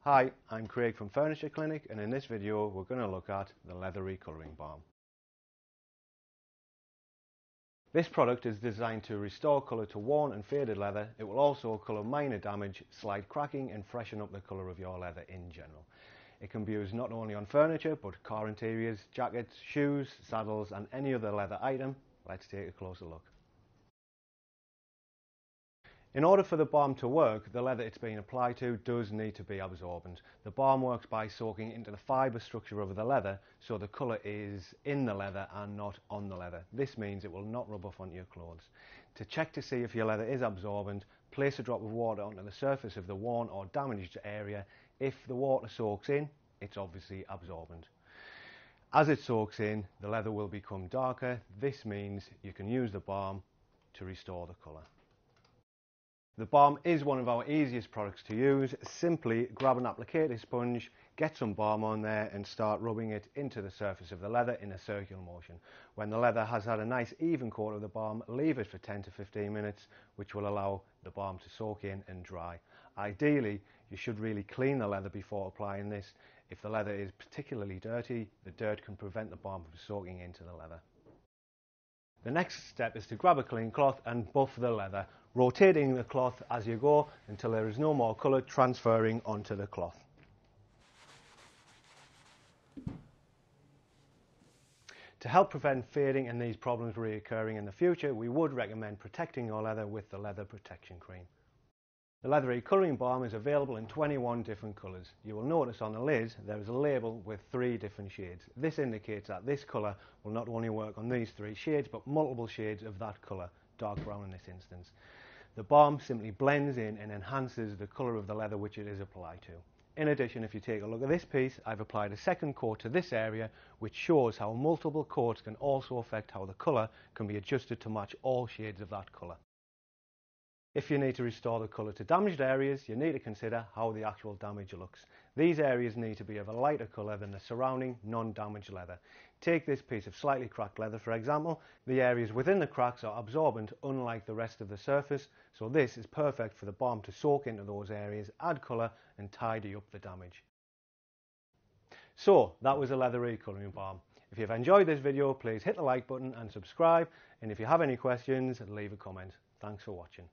Hi, I'm Craig from Furniture Clinic, and in this video we're going to look at the Leather Re-Colouring Balm. This product is designed to restore colour to worn and faded leather. It will also colour minor damage, slight cracking and freshen up the colour of your leather in general. It can be used not only on furniture but car interiors, jackets, shoes, saddles and any other leather item. Let's take a closer look. In order for the balm to work, the leather it's being applied to does need to be absorbent. The balm works by soaking into the fibre structure of the leather, so the colour is in the leather and not on the leather. This means it will not rub off onto your clothes. To check to see if your leather is absorbent, place a drop of water onto the surface of the worn or damaged area. If the water soaks in, it's obviously absorbent. As it soaks in, the leather will become darker. This means you can use the balm to restore the colour. The balm is one of our easiest products to use. Simply grab an applicator sponge, get some balm on there and start rubbing it into the surface of the leather in a circular motion. When the leather has had a nice even coat of the balm, leave it for 10 to 15 minutes, which will allow the balm to soak in and dry. Ideally, you should really clean the leather before applying this. If the leather is particularly dirty, the dirt can prevent the balm from soaking into the leather. The next step is to grab a clean cloth and buff the leather, rotating the cloth as you go until there is no more colour transferring onto the cloth. To help prevent fading and these problems reoccurring in the future, we would recommend protecting your leather with the leather protection cream. The Leather Re-Colouring Balm is available in 21 different colours. You will notice on the lid there is a label with 3 different shades. This indicates that this colour will not only work on these 3 shades but multiple shades of that colour, dark brown in this instance. The balm simply blends in and enhances the colour of the leather which it is applied to. In addition, if you take a look at this piece, I've applied a second coat to this area which shows how multiple coats can also affect how the colour can be adjusted to match all shades of that colour. If you need to restore the colour to damaged areas, you need to consider how the actual damage looks. These areas need to be of a lighter colour than the surrounding non-damaged leather. Take this piece of slightly cracked leather for example. The areas within the cracks are absorbent unlike the rest of the surface, so this is perfect for the balm to soak into those areas, add colour and tidy up the damage. So that was the Leather Re-Colouring Balm. If you've enjoyed this video, please hit the like button and subscribe, and if you have any questions, leave a comment. Thanks for watching.